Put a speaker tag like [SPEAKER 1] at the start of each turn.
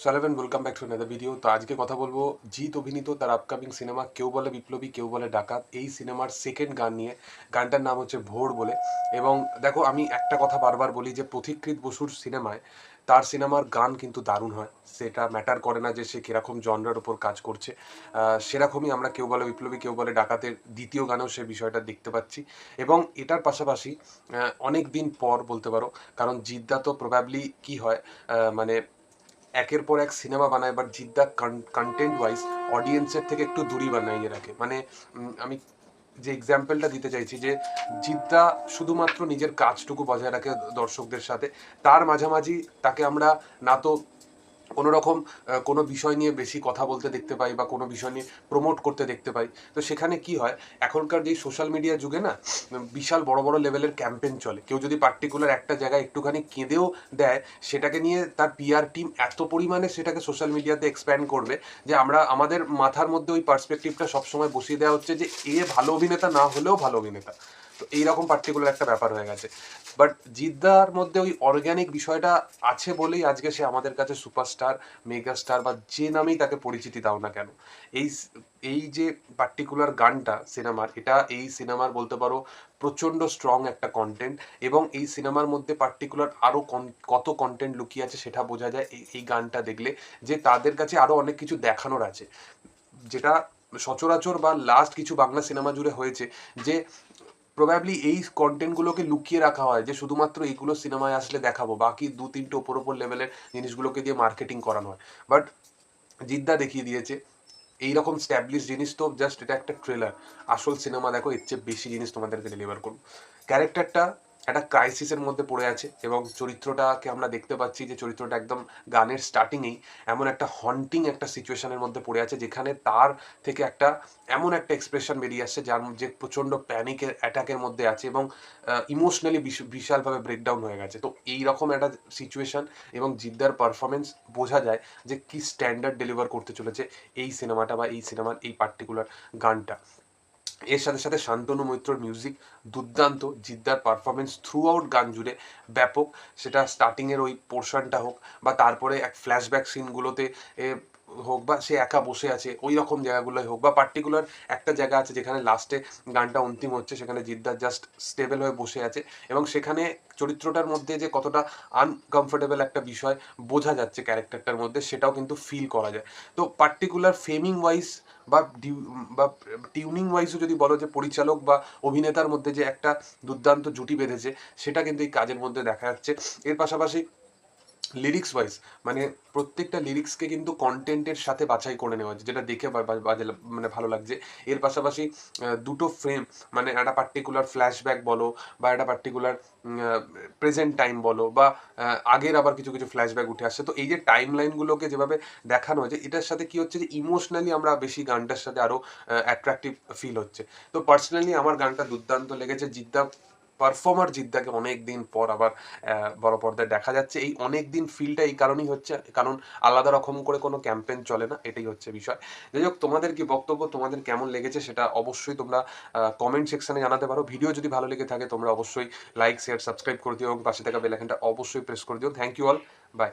[SPEAKER 1] সালাম welcome back to another video. তো আজকে কথা বলবো জিৎ অভিনীত তার আপকামিং সিনেমা কেউ বলে বিপ্লবী কেউ বলে ডাকাত, এই সিনেমার সেকেন্ড গান নিয়ে। গানটার নাম হচ্ছে ভোর বলে। এবং দেখো, আমি একটা কথা বারবার বলি যে পথিকৃৎ বসুর সিনেমায় তার সিনেমার গান কিন্তু দারুণ হয়। সেটা ম্যাটার করে না যে সে কীরকম জনরার ওপর কাজ করছে। সেরকমই আমরা কেউ বলে বিপ্লবী কেউ বলে ডাকাতের দ্বিতীয় গানেও সে বিষয়টা দেখতে পাচ্ছি। এবং এটার পাশাপাশি অনেক দিন পর বলতে পারো, কারণ জিদ্দা তো প্রবাবলি কি হয়, মানে একের পর এক সিনেমা বানায়, বাট জিদ্দা কন্টেন্ট ওয়াইজ অডিয়েন্সের থেকে একটু দূরই বানাইয়ে রাখে। মানে আমি যে এক্সাম্পলটা দিতে চাইছি যে জিদ্দা শুধুমাত্র নিজের কাজটুকু বজায় রাখে দর্শকদের সাথে, তার মাঝামাঝি তাকে আমরা না তো কোনো রকম কোনো বিষয় নিয়ে বেশি কথা বলতে দেখতে পাই বা কোনো বিষয় নিয়ে প্রমোট করতে দেখতে পাই। তো সেখানে কি হয়, এখনকার যেই সোশ্যাল মিডিয়া যুগে না, বিশাল বড় বড় লেভেলের ক্যাম্পেইন চলে। কেউ যদি পার্টিকুলার একটা জায়গায় একটুখানি কেঁদেও দেয়, সেটাকে নিয়ে তার পিআর টিম এত পরিমাণে সেটাকে সোশ্যাল মিডিয়াতে এক্সপ্যান্ড করবে যে আমরা আমাদের মাথার মধ্যে ওই পার্সপেক্টিভটা সবসময় বসিয়ে দেওয়া হচ্ছে যে এ ভালো অভিনেতা না হলেও ভালো অভিনেতা। তো এইরকম পার্টিকুলার একটা ব্যাপার হয়ে গেছে। বাট জিদ্দার মধ্যে ওই অর্গ্যানিক বিষয়টা আছে বলেই আজকে সে আমাদের কাছে সুপারস্টার, মেগাস্টার বা যে নামেই তাকে পরিচিতি দাও না কেন। এই এই যে পার্টিকুলার গানটা সিনেমার, এটা এই সিনেমার বলতে পারো প্রচণ্ড স্ট্রং একটা কন্টেন্ট। এবং এই সিনেমার মধ্যে পার্টিকুলার আরও কত কন্টেন্ট লুকিয়ে আছে সেটা বোঝা যায় এই গানটা দেখলে, যে তাদের কাছে আরও অনেক কিছু দেখানোর আছে, যেটা সচরাচর বা লাস্ট কিছু বাংলা সিনেমা জুড়ে হয়েছে। যে প্রবাবলি এই কন্টেন্টগুলোকে লুকিয়ে রাখা হয় যে শুধুমাত্র এইগুলো সিনেমায় আসলে দেখাবো, বাকি দু তিনটে ওপর লেভেলের জিনিসগুলোকে দিয়ে মার্কেটিং করানো হয়। বাট জিদ্দা দেখিয়ে দিয়েছে এইরকম স্ট্যাবলিশ জিনিস তো জাস্ট এটা একটা ট্রেলার, আসল সিনেমা দেখো এর চেয়ে বেশি জিনিস তোমাদেরকে ডেলিভার করবো। ক্যারেক্টারটা একটা ক্রাইসিসের মধ্যে পড়ে আছে এবং চরিত্রটাকে আমরা দেখতে পাচ্ছি যে চরিত্রটা একদম গানের স্টার্টিংয়েই এমন একটা হন্টিং একটা সিচুয়েশনের মধ্যে পড়ে আছে, যেখানে তার থেকে একটা এমন একটা এক্সপ্রেশন বেরিয়ে আসছে যার যে প্রচণ্ড প্যানিকের অ্যাটাকের মধ্যে আছে এবং ইমোশনালি বিশালভাবে ব্রেকডাউন হয়ে গেছে। তো এইরকম একটা সিচুয়েশন এবং জিদ্দার পারফরমেন্স বোঝা যায় যে কি স্ট্যান্ডার্ড ডেলিভার করতে চলেছে এই সিনেমাটা বা এই সিনেমার এই পার্টিকুলার গানটা। এর সাথে সাথে শান্তনু মৈত্রর মিউজিক দুর্দান্ত, জিদ্দার পারফরমেন্স থ্রু আউট গান জুড়ে ব্যাপক। সেটা স্টার্টিংয়ের ওই পোর্শনটা হোক বা তারপরে এক ফ্ল্যাশব্যাক সিনগুলোতে হোক বা সে একা বসে আছে ওই রকম জায়গাগুলোই হোক, বা পার্টিকুলার একটা জায়গা আছে যেখানে লাস্টে গানটা অন্তিম হচ্ছে, সেখানে জিদ্দার জাস্ট স্টেবল হয়ে বসে আছে এবং সেখানে চরিত্রটার মধ্যে যে কতটা আনকমফোর্টেবল একটা বিষয় বোঝা যাচ্ছে ক্যারেক্টারটার মধ্যে, সেটাও কিন্তু ফিল করা যায়। তো পার্টিকুলার ফেমিং ওয়াইজ বা বা টিউনিং ওয়াইজও যদি বলো যে পরিচালক বা অভিনেতার মধ্যে যে একটা দুর্দান্ত জুটি বেঁধেছে, সেটা কিন্তু এই কাজের মধ্যে দেখা যাচ্ছে। এর পাশাপাশি লিরিক্স ওয়াইজ, মানে প্রত্যেকটা লিরিক্সকে কিন্তু কন্টেন্টের সাথে বাছাই করে নেওয়া হচ্ছে, যেটা দেখে মানে ভালো লাগছে। এর পাশাপাশি দুটো ফ্রেম, মানে একটা পার্টিকুলার ফ্ল্যাশব্যাক বলো বা একটা পার্টিকুলার প্রেজেন্ট টাইম বলো বা আগের আবার কিছু কিছু ফ্ল্যাশব্যাক উঠে আসছে। তো এই যে টাইম লাইনগুলোকে যেভাবে দেখানো হয়েছে, এটার সাথে কি হচ্ছে যে ইমোশনালি আমরা বেশি গানটার সাথে আরও অ্যাট্রাকটিভ ফিল হচ্ছে। তো পার্সোনালি আমার গানটা দুর্দান্ত লেগেছে। জিদ্দা পারফর্মার জিদ্দাকে অনেক দিন পর আবার বড় পর্দায় দেখা যাচ্ছে। এই অনেক দিন ফিলটা এই কারণেই হচ্ছে, কারণ আলাদা রকম করে কোনো ক্যাম্পেইন চলে না, এটাই হচ্ছে বিষয়। যাই হোক, তোমাদের কি বক্তব্য, তোমাদের কেমন লেগেছে সেটা অবশ্যই তোমরা কমেন্ট সেকশনে জানাতে পারো। ভিডিও যদি ভালো লেগে থাকে তোমরা অবশ্যই লাইক, শেয়ার, সাবস্ক্রাইব করে দিও এবং পাশে থাকা বেল আইকনটা অবশ্যই প্রেস করে দিও। Thank you all, by.